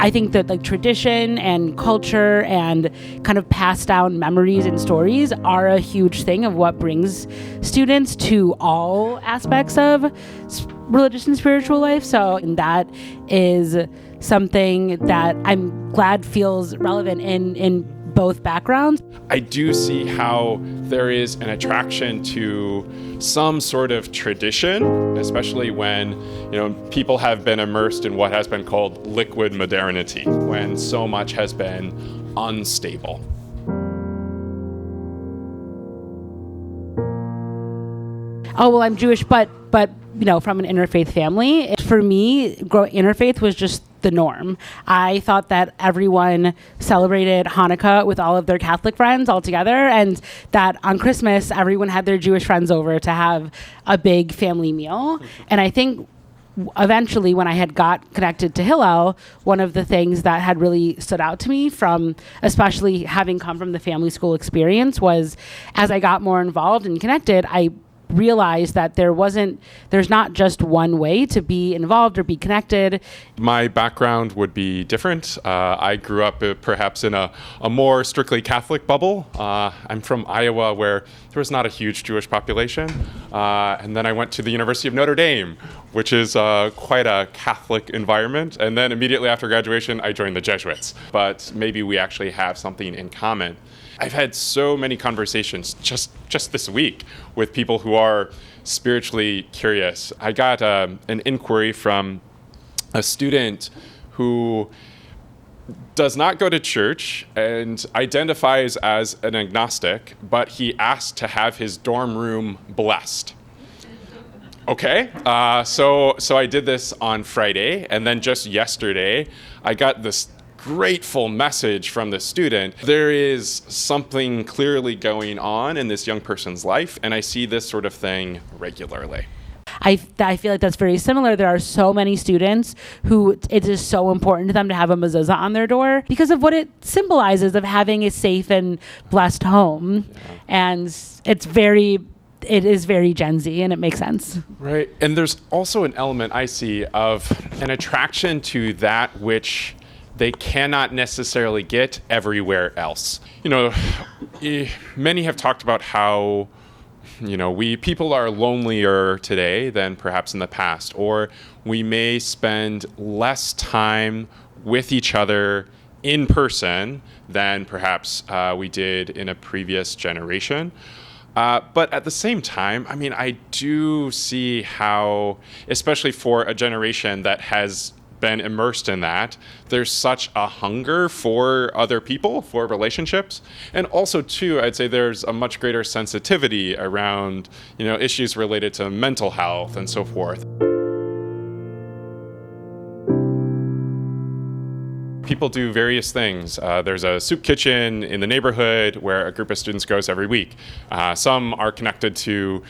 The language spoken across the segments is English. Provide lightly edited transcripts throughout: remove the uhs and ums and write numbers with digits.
I think that like tradition and culture and kind of passed down memories and stories are a huge thing of what brings students to all aspects of religious and spiritual life. So, and that is something that I'm glad feels relevant in both backgrounds. I do see how there is an attraction to some sort of tradition, especially when, people have been immersed in what has been called liquid modernity, when so much has been unstable. Oh, well, I'm Jewish, but from an interfaith family. For me, interfaith was just the norm. I thought that everyone celebrated Hanukkah with all of their Catholic friends all together, and that on Christmas, everyone had their Jewish friends over to have a big family meal. And I think eventually, when I had got connected to Hillel, one of the things that had really stood out to me from, especially having come from the family school experience, was as I got more involved and connected, I realized that there's not just one way to be involved or be connected. My background would be different. I grew up perhaps in a more strictly Catholic bubble. I'm from Iowa, where there was not a huge Jewish population. And then I went to the University of Notre Dame, which is quite a Catholic environment. And then immediately after graduation, I joined the Jesuits. But maybe we actually have something in common. I've had so many conversations just this week with people who are spiritually curious. I got an inquiry from a student who does not go to church and identifies as an agnostic, but he asked to have his dorm room blessed. Okay, so I did this on Friday, and then just yesterday, I got this grateful message from the student. There is something clearly going on in this young person's life, and I see this sort of thing regularly. I feel like that's very similar. There are so many students who it is so important to them to have a mezuzah on their door because of what it symbolizes of having a safe and blessed home. Yeah. And it is very Gen Z, and it makes sense. Right. And there's also an element I see of an attraction to that which they cannot necessarily get everywhere else. Many have talked about how, people are lonelier today than perhaps in the past, or we may spend less time with each other in person than perhaps we did in a previous generation. But at the same time, I do see how, especially for a generation that has been immersed in that, there's such a hunger for other people, for relationships. And also too, I'd say there's a much greater sensitivity around, issues related to mental health and so forth. People do various things. There's a soup kitchen in the neighborhood where a group of students goes every week. Some are connected to,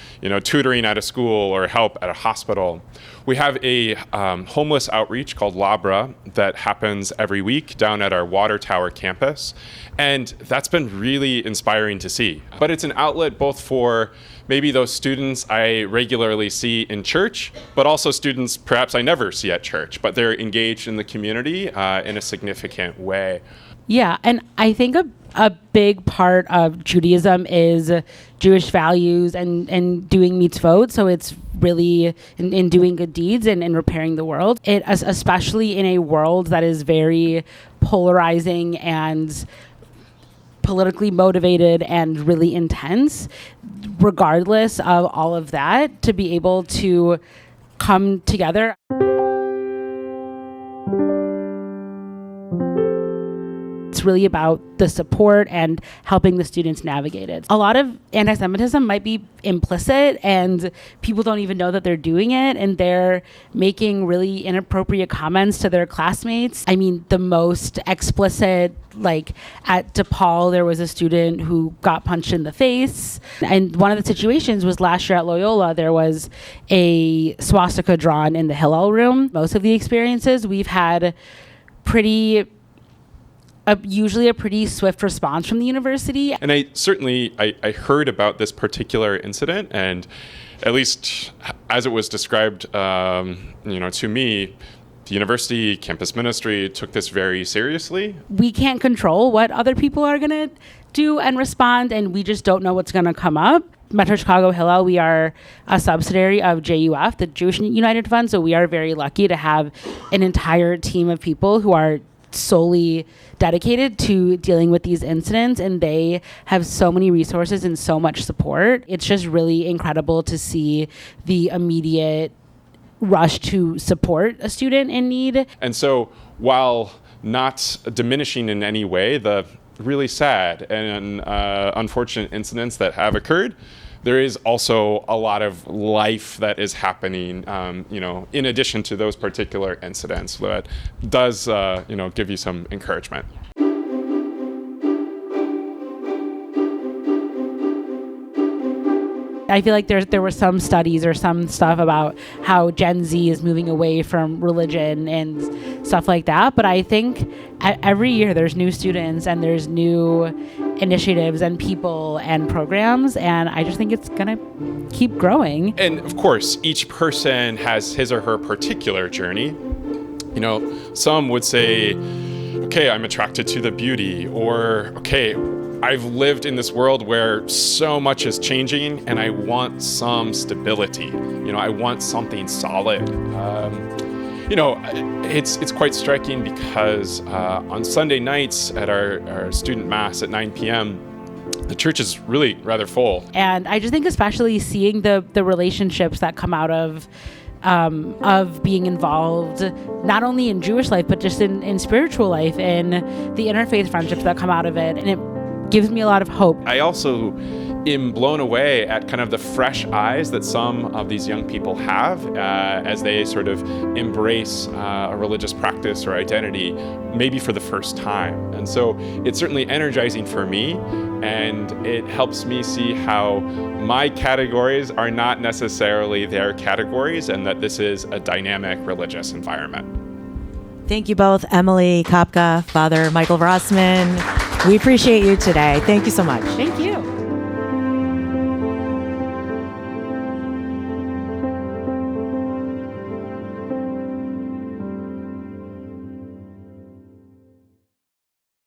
tutoring at a school or help at a hospital. We have a homeless outreach called Labra that happens every week down at our Water Tower campus. And that's been really inspiring to see. But it's an outlet both for maybe those students I regularly see in church, but also students perhaps I never see at church, but they're engaged in the community in a significant way. Yeah, and I think a big part of Judaism is Jewish values and doing mitzvot. So it's really in doing good deeds and in repairing the world. It especially in a world that is very polarizing and politically motivated and really intense, regardless of all of that, to be able to come together. It's really about the support and helping the students navigate it. A lot of anti-Semitism might be implicit and people don't even know that they're doing it, and they're making really inappropriate comments to their classmates. The most explicit, like at DePaul, there was a student who got punched in the face. And one of the situations was last year at Loyola, there was a swastika drawn in the Hillel room. Most of the experiences we've had usually a pretty swift response from the university. And I heard about this particular incident, and at least as it was described, to me, the university, campus ministry took this very seriously. We can't control what other people are going to do and respond, and we just don't know what's going to come up. Metro Chicago Hillel, we are a subsidiary of JUF, the Jewish United Fund, so we are very lucky to have an entire team of people who are solely dedicated to dealing with these incidents, and they have so many resources and so much support. It's just really incredible to see the immediate rush to support a student in need. And so while not diminishing in any way the really sad and unfortunate incidents that have occurred, there is also a lot of life that is happening, in addition to those particular incidents that does, give you some encouragement. I feel like there were some studies or some stuff about how Gen Z is moving away from religion and stuff like that. But I think every year there's new students and there's new initiatives and people and programs. And I just think it's going to keep growing. And of course, each person has his or her particular journey. Some would say, okay, I'm attracted to the beauty, or okay, I've lived in this world where so much is changing and I want some stability. I want something solid. It's quite striking because on Sunday nights at our student mass at 9 p.m., the church is really rather full. And I just think especially seeing the relationships that come out of being involved not only in Jewish life, but just in spiritual life and the interfaith friendships that come out of it. And it gives me a lot of hope. I also am blown away at kind of the fresh eyes that some of these young people have as they sort of embrace a religious practice or identity, maybe for the first time. And so it's certainly energizing for me, and it helps me see how my categories are not necessarily their categories, and that this is a dynamic religious environment. Thank you both, Emily Kopka, Father Michael Rossman. We appreciate you today. Thank you so much. Thank you.